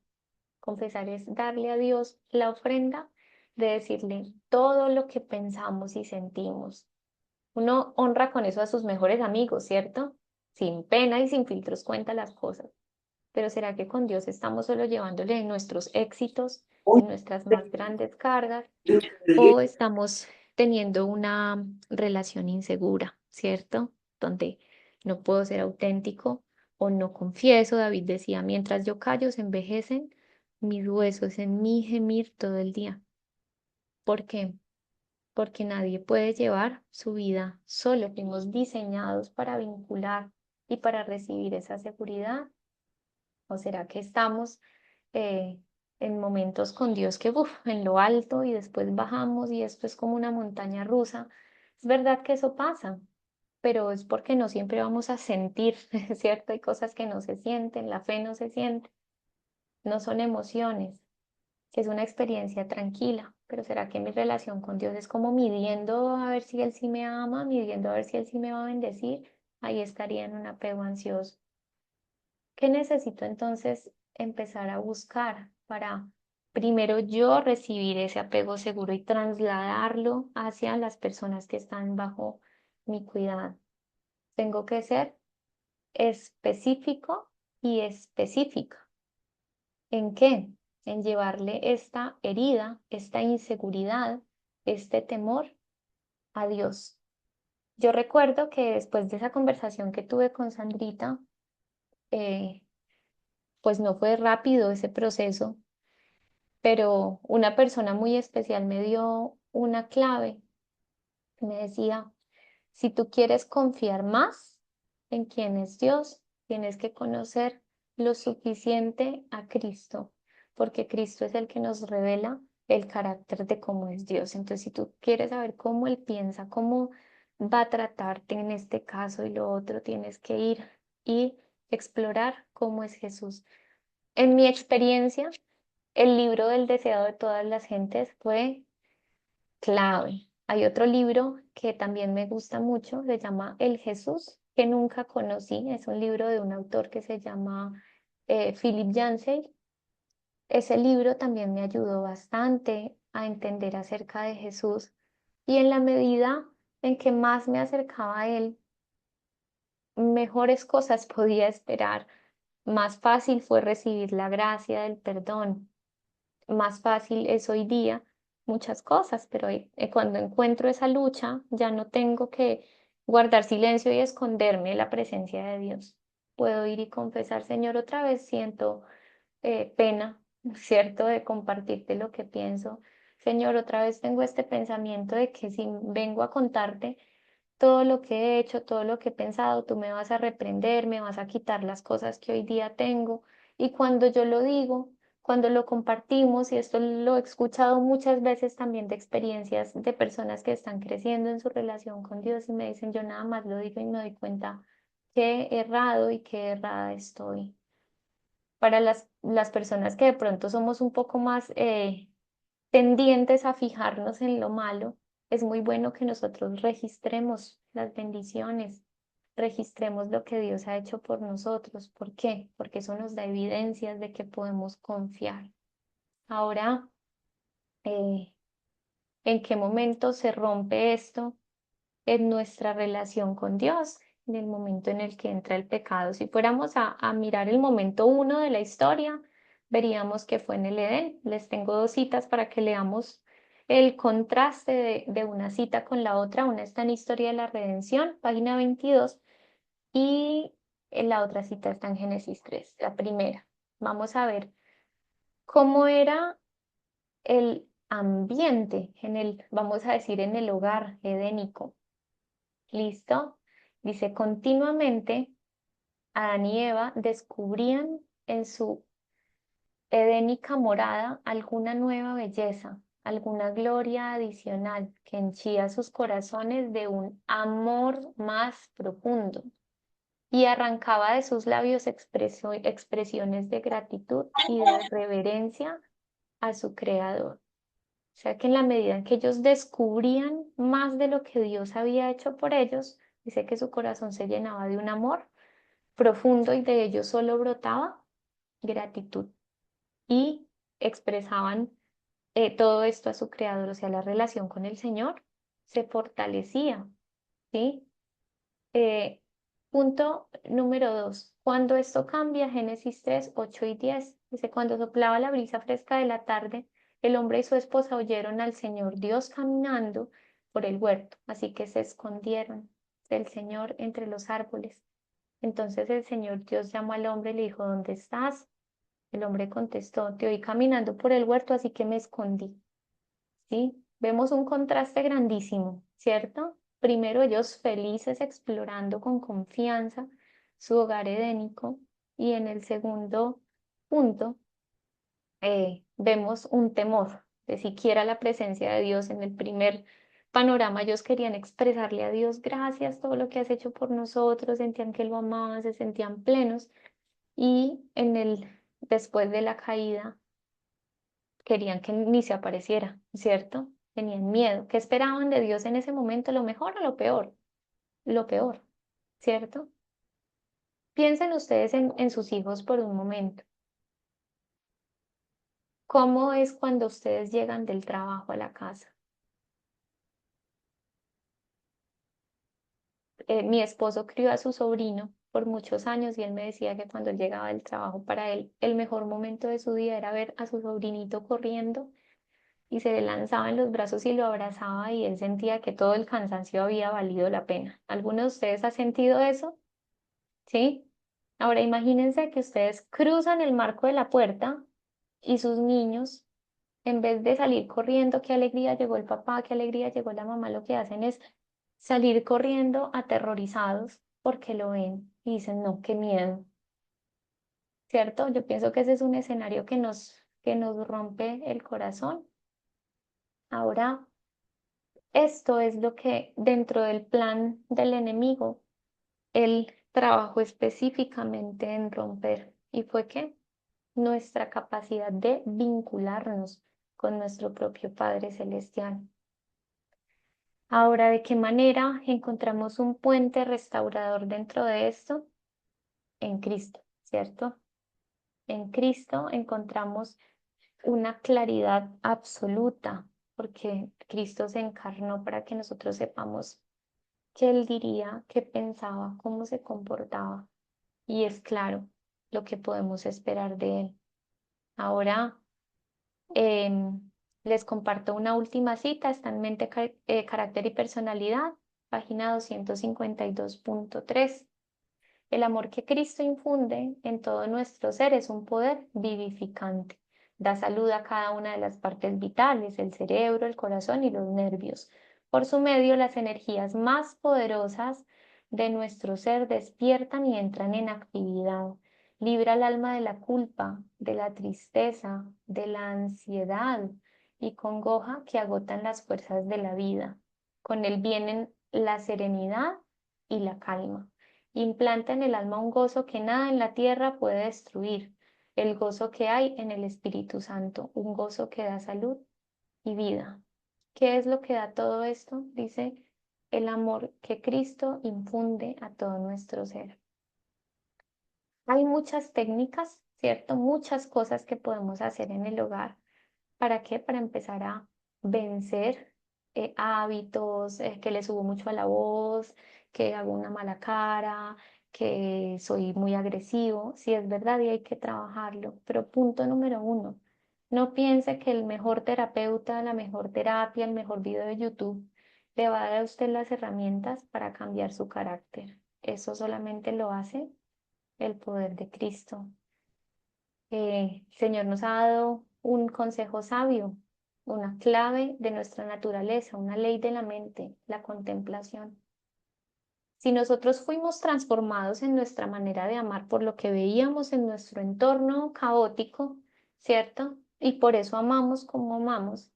confesar es darle a Dios la ofrenda de decirle todo lo que pensamos y sentimos. Uno honra con eso a sus mejores amigos, ¿cierto? Sin pena y sin filtros cuenta las cosas. Pero ¿será que con Dios estamos solo llevándole nuestros éxitos y nuestras más grandes cargas? ¿O estamos teniendo una relación insegura, ¿cierto? Donde no puedo ser auténtico o no confieso. David decía, mientras yo callo se envejecen mis huesos en mi gemir todo el día. ¿Por qué? Porque nadie puede llevar su vida solo. Fuimos diseñados para vincular y para recibir esa seguridad. ¿O será que estamos eh, en momentos con Dios que, en lo alto y después bajamos y esto es como una montaña rusa? Es verdad que eso pasa, pero es porque no siempre vamos a sentir, ¿cierto? Hay cosas que no se sienten, la fe no se siente, no son emociones, que es una experiencia tranquila. Pero ¿será que mi relación con Dios es como midiendo a ver si Él sí me ama, midiendo a ver si Él sí me va a bendecir? Ahí estaría en un apego ansioso. ¿Qué necesito entonces empezar a buscar para primero yo recibir ese apego seguro y trasladarlo hacia las personas que están bajo mi cuidado? Tengo que ser específico y específica. ¿En qué? En llevarle esta herida, esta inseguridad, este temor a Dios. Yo recuerdo que después de esa conversación que tuve con Sandrita, eh, pues no fue rápido ese proceso, pero una persona muy especial me dio una clave. Me decía, si tú quieres confiar más en quién es Dios, tienes que conocer lo suficiente a Cristo, porque Cristo es el que nos revela el carácter de cómo es Dios. Entonces, si tú quieres saber cómo Él piensa, cómo va a tratarte en este caso y lo otro, tienes que ir y explorar cómo es Jesús. En mi experiencia, el libro del deseado de todas las gentes fue clave. Hay otro libro que también me gusta mucho, se llama El Jesús que nunca conocí. Es un libro de un autor que se llama Philip Yancey. Ese libro también me ayudó bastante a entender acerca de Jesús y en la medida en que más me acercaba a él, mejores cosas podía esperar. Más fácil fue recibir la gracia del perdón, más fácil es hoy día muchas cosas, pero cuando encuentro esa lucha, ya no tengo que guardar silencio y esconderme de la presencia de Dios. Puedo ir y confesar, Señor, otra vez siento pena, ¿cierto?, de compartirte lo que pienso. Señor, otra vez tengo este pensamiento de que si vengo a contarte todo lo que he hecho, todo lo que he pensado, tú me vas a reprender, me vas a quitar las cosas que hoy día tengo. Y cuando yo lo digo, cuando lo compartimos, y esto lo he escuchado muchas veces también de experiencias de personas que están creciendo en su relación con Dios y me dicen, yo nada más lo digo y me doy cuenta que he errado y que errada estoy. Para las personas que de pronto somos un poco más tendientes a fijarnos en lo malo, es muy bueno que nosotros registremos las bendiciones, registremos lo que Dios ha hecho por nosotros. ¿Por qué? Porque eso nos da evidencias de que podemos confiar. Ahora, eh, ¿en qué momento se rompe esto en nuestra relación con Dios? En el momento en el que entra el pecado. Si fuéramos a mirar el momento uno de la historia, veríamos que fue en el Edén. Les tengo dos citas para que leamos el contraste de una cita con la otra. Una está en Historia de la Redención, página 22, y la otra cita está en Génesis 3, la primera. Vamos a ver cómo era el ambiente en el, vamos a decir, en el hogar edénico. ¿Listo? Dice, continuamente Adán y Eva descubrían en su edénica morada alguna nueva belleza, alguna gloria adicional que henchía sus corazones de un amor más profundo y arrancaba de sus labios expresiones de gratitud y de reverencia a su creador. sea que en la medida en que ellos descubrían más de lo que Dios había hecho por ellos, dice que su corazón se llenaba de un amor profundo y de ellos solo brotaba gratitud y expresaban todo esto a su creador, o sea, la relación con el Señor se fortalecía, ¿sí? Eh, punto número 2. Cuando esto cambia, Génesis 3, 8 y 10, dice, cuando soplaba la brisa fresca de la tarde, el hombre y su esposa oyeron al Señor Dios caminando por el huerto, así que se escondieron del Señor entre los árboles. Entonces el Señor Dios llamó al hombre y le dijo, ¿dónde estás? El hombre contestó, te oí caminando por el huerto, así que me escondí. ¿Sí? Vemos un contraste grandísimo, ¿cierto? Primero ellos felices explorando con confianza su hogar edénico y en el segundo punto vemos un temor de siquiera la presencia de Dios. En el primer panorama ellos querían expresarle a Dios gracias, todo lo que has hecho por nosotros, sentían que lo amaban, se sentían plenos y después de la caída querían que ni se apareciera, ¿cierto? Tenían miedo. ¿Qué esperaban de Dios en ese momento? ¿Lo mejor o lo peor? Lo peor, ¿cierto? Piensen ustedes en sus hijos por un momento. ¿Cómo es cuando ustedes llegan del trabajo a la casa? Mi esposo crió a su sobrino por muchos años y él me decía que cuando él llegaba del trabajo para él, el mejor momento de su día era ver a su sobrinito corriendo y se le lanzaba en los brazos y lo abrazaba y él sentía que todo el cansancio había valido la pena. ¿Alguno de ustedes ha sentido eso? ¿Sí? Ahora imagínense que ustedes cruzan el marco de la puerta y sus niños, en vez de salir corriendo, qué alegría llegó el papá, qué alegría llegó la mamá, lo que hacen es salir corriendo aterrorizados porque lo ven y dicen, no, qué miedo, ¿cierto? Yo pienso que ese es un escenario que nos rompe el corazón. Ahora, esto es lo que dentro del plan del enemigo, él trabajó específicamente en romper. ¿Y fue qué? Nuestra capacidad de vincularnos con nuestro propio Padre Celestial. Ahora, ¿de qué manera encontramos un puente restaurador dentro de esto? En Cristo, ¿cierto? En Cristo encontramos una claridad absoluta, porque Cristo se encarnó para que nosotros sepamos qué Él diría, qué pensaba, cómo se comportaba. Y es claro lo que podemos esperar de Él. Ahora, Em, les comparto una última cita, está en Mente, Carácter y Personalidad, página 252.3. El amor que Cristo infunde en todo nuestro ser es un poder vivificante. Da salud a cada una de las partes vitales, el cerebro, el corazón y los nervios. Por su medio, las energías más poderosas de nuestro ser despiertan y entran en actividad. Libra al alma de la culpa, de la tristeza, de la ansiedad y congoja que agotan las fuerzas de la vida. Con él vienen la serenidad y la calma. Implanta en el alma un gozo que nada en la tierra puede destruir, el gozo que hay en el Espíritu Santo, un gozo que da salud y vida. ¿Qué es lo que da todo esto? Dice el amor que Cristo infunde a todo nuestro ser. Hay muchas técnicas, ¿cierto? Muchas cosas que podemos hacer en el hogar. ¿Para qué? Para empezar a vencer hábitos, que le subo mucho a la voz, que hago una mala cara, que soy muy agresivo. Sí, es verdad y hay que trabajarlo. Pero punto número uno, no piense que el mejor terapeuta, la mejor terapia, el mejor video de YouTube le va a dar a usted las herramientas para cambiar su carácter. Eso solamente lo hace el poder de Cristo. El Señor nos ha dado un consejo sabio, una clave de nuestra naturaleza, una ley de la mente, la contemplación. Si nosotros fuimos transformados en nuestra manera de amar por lo que veíamos en nuestro entorno caótico, ¿cierto? Y por eso amamos como amamos,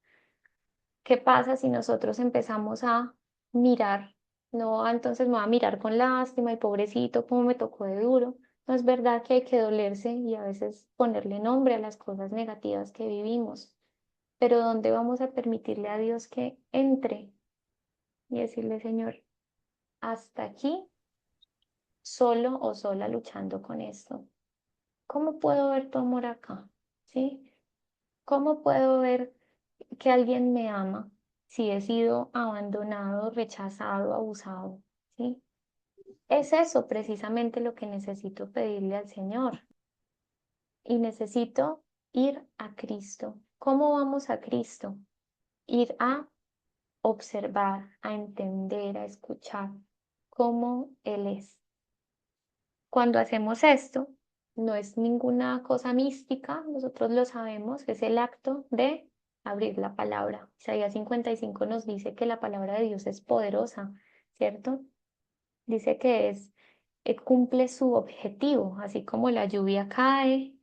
¿qué pasa si nosotros empezamos a mirar? No, entonces me voy a mirar con lástima y pobrecito, cómo me tocó de duro. No es verdad que hay que dolerse y a veces ponerle nombre a las cosas negativas que vivimos. pero ¿dónde vamos a permitirle a Dios que entre y decirle, Señor, hasta aquí, solo o sola luchando con esto? ¿Cómo puedo ver tu amor acá? ¿Sí? ¿Cómo puedo ver que alguien me ama si he sido abandonado, rechazado, abusado? ¿Sí? Es eso precisamente lo que necesito pedirle al Señor. Y necesito ir a Cristo. ¿Cómo vamos a Cristo? Ir a observar, a entender, a escuchar cómo Él es. Cuando hacemos esto, no es ninguna cosa mística, nosotros lo sabemos, es el acto de abrir la palabra. Isaías 55 nos dice que la palabra de Dios es poderosa, ¿cierto? Dice que cumple su objetivo, así como la lluvia cae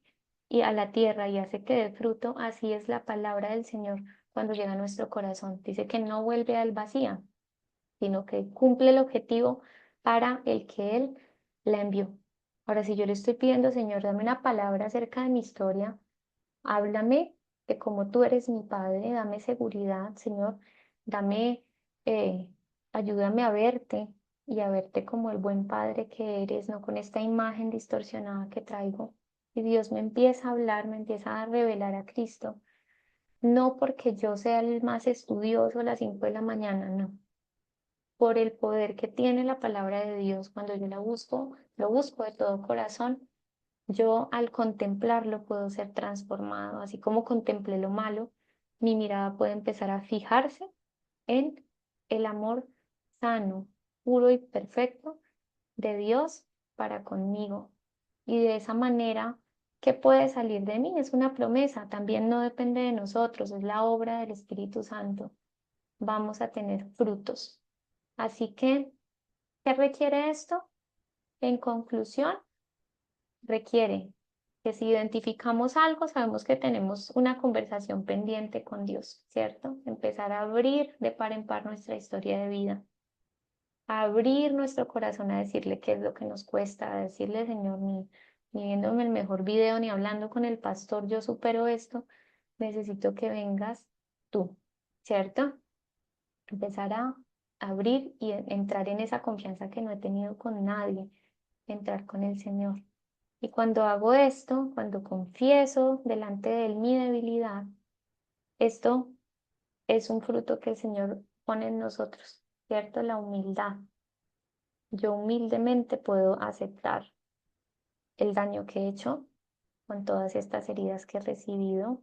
y a la tierra y hace que dé fruto, así es la palabra del Señor cuando llega a nuestro corazón. Dice que no vuelve al vacío, sino que cumple el objetivo para el que Él la envió. Ahora, si yo le estoy pidiendo, Señor, dame una palabra acerca de mi historia, háblame de cómo tú eres mi Padre, dame seguridad, Señor, dame, ayúdame a verte y a verte como el buen Padre que eres, no con esta imagen distorsionada que traigo. Y Dios me empieza a hablar, me empieza a revelar a Cristo, no porque yo sea el más estudioso a las 5 de la mañana, no, por el poder que tiene la palabra de Dios cuando yo la busco, lo busco de todo corazón. Yo al contemplarlo puedo ser transformado, así como contemplé lo malo, mi mirada puede empezar a fijarse en el amor sano, puro y perfecto de Dios para conmigo. Y de esa manera, ¿qué puede salir de mí? Es una promesa, también no depende de nosotros, es la obra del Espíritu Santo. Vamos a tener frutos. Así que, ¿qué requiere esto? En conclusión, requiere que si identificamos algo, sabemos que tenemos una conversación pendiente con Dios, ¿cierto? Empezar a abrir de par en par nuestra historia de vida, a abrir nuestro corazón a decirle qué es lo que nos cuesta, a decirle, Señor, ni viéndome el mejor video, ni hablando con el pastor, yo supero esto, necesito que vengas tú, ¿cierto? Empezar a abrir y entrar en esa confianza que no he tenido con nadie, entrar con el Señor. Y cuando hago esto, cuando confieso delante de Él mi debilidad, esto es un fruto que el Señor pone en nosotros, ¿cierto? La humildad. Yo humildemente puedo aceptar el daño que he hecho con todas estas heridas que he recibido,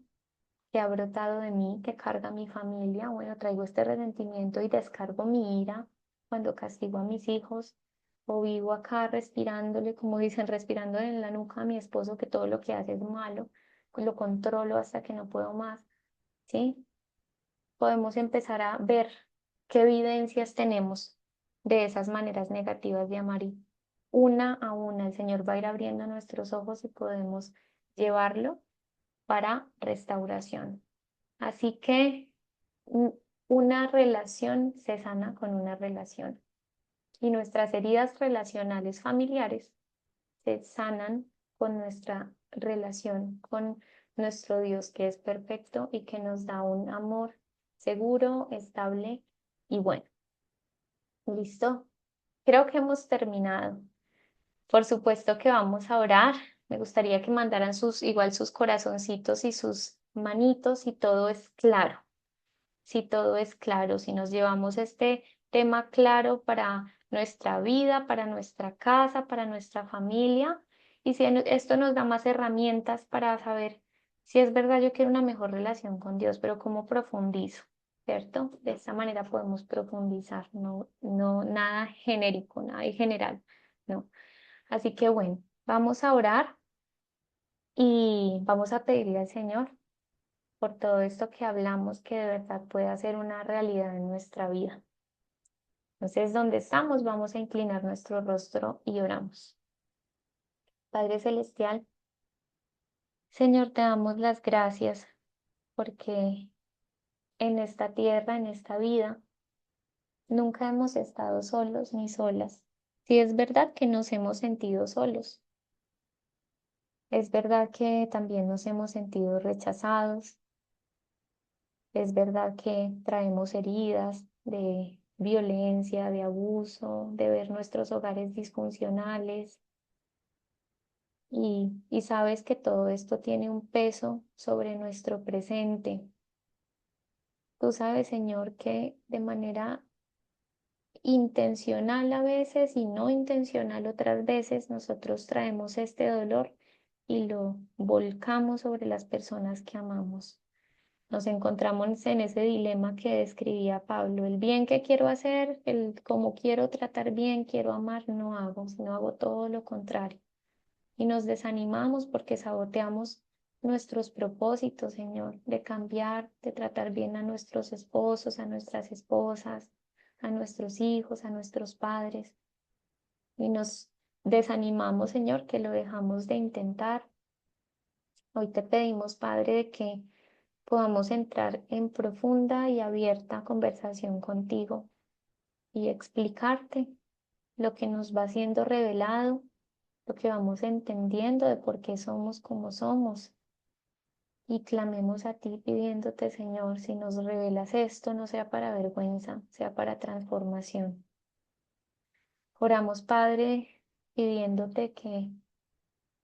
que ha brotado de mí, que carga mi familia. Bueno, traigo este resentimiento y descargo mi ira cuando castigo a mis hijos o vivo acá respirándole, como dicen, respirando en la nuca a mi esposo que todo lo que hace es malo, lo controlo hasta que no puedo más, ¿sí? Podemos empezar a ver qué evidencias tenemos de esas maneras negativas de amar y una a una el Señor va a ir abriendo nuestros ojos y podemos llevarlo para restauración. Así que mm, una relación se sana con una relación y nuestras heridas relacionales familiares se sanan con nuestra relación con nuestro Dios que es perfecto y que nos da un amor seguro, estable y bueno. ¿Listo? Creo que hemos terminado. Por supuesto que vamos a orar. Me gustaría que mandaran igual sus corazoncitos y sus manitos si todo es claro. Si todo es claro, si nos llevamos este tema claro para nuestra vida, para nuestra casa, para nuestra familia, y si esto nos da más herramientas para saber si es verdad yo quiero una mejor relación con Dios, pero cómo profundizo, ¿cierto? De esta manera podemos profundizar, no nada genérico, nada en general, no. Así que bueno, vamos a orar y vamos a pedirle al Señor por todo esto que hablamos, que de verdad pueda ser una realidad en nuestra vida. Entonces, donde estamos, vamos a inclinar nuestro rostro y oramos. Padre Celestial, Señor, te damos las gracias porque en esta tierra, en esta vida, nunca hemos estado solos ni solas. Sí, es verdad que nos hemos sentido solos. Es verdad que también nos hemos sentido rechazados, Es verdad que traemos heridas de violencia, de abuso, de ver nuestros hogares disfuncionales y sabes que todo esto tiene un peso sobre nuestro presente. Tú sabes, Señor, que de manera intencional a veces y no intencional otras veces nosotros traemos este dolor y lo volcamos sobre las personas que amamos. Nos encontramos en ese dilema que describía Pablo, el bien que quiero hacer, el cómo quiero tratar bien, quiero amar, no hago, sino hago todo lo contrario. Y nos desanimamos porque saboteamos nuestros propósitos, Señor, de cambiar, de tratar bien a nuestros esposos, a nuestras esposas, a nuestros hijos, a nuestros padres. Y nos desanimamos, Señor, que lo dejamos de intentar. Hoy te pedimos, Padre, de que podamos entrar en profunda y abierta conversación contigo y explicarte lo que nos va siendo revelado, lo que vamos entendiendo de por qué somos como somos. Y clamemos a ti pidiéndote, Señor, si nos revelas esto, no sea para vergüenza, sea para transformación. Oramos, Padre, pidiéndote que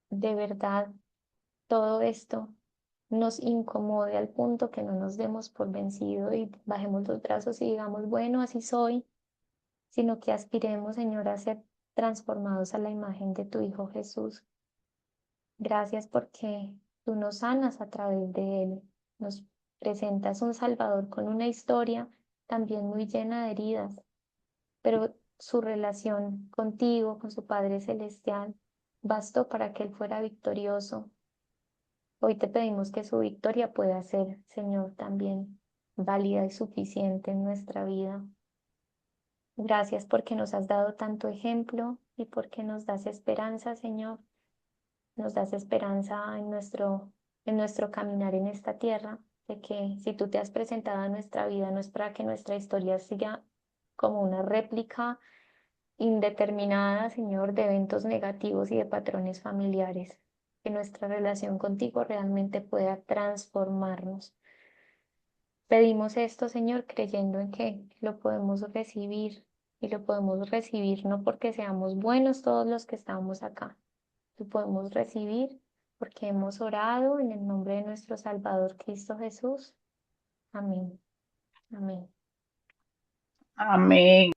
de verdad todo esto nos incomode al punto que no nos demos por vencido y bajemos los brazos y digamos, bueno, así soy, sino que aspiremos, Señor, a ser transformados a la imagen de tu Hijo Jesús. Gracias porque tú nos sanas a través de él, nos presentas un Salvador con una historia también muy llena de heridas, pero su relación contigo, con su Padre Celestial, bastó para que él fuera victorioso. Hoy te pedimos que su victoria pueda ser, Señor, también válida y suficiente en nuestra vida. Gracias porque nos has dado tanto ejemplo y porque nos das esperanza, Señor. Nos das esperanza en nuestro caminar en esta tierra, de que si tú te has presentado a nuestra vida, no es para que nuestra historia siga como una réplica indeterminada, Señor, de eventos negativos y de patrones familiares, que nuestra relación contigo realmente pueda transformarnos. Pedimos esto, Señor, creyendo en que lo podemos recibir y lo podemos recibir no porque seamos buenos todos los que estamos acá, lo podemos recibir porque hemos orado en el nombre de nuestro Salvador Cristo Jesús. Amén. Amén. Amén.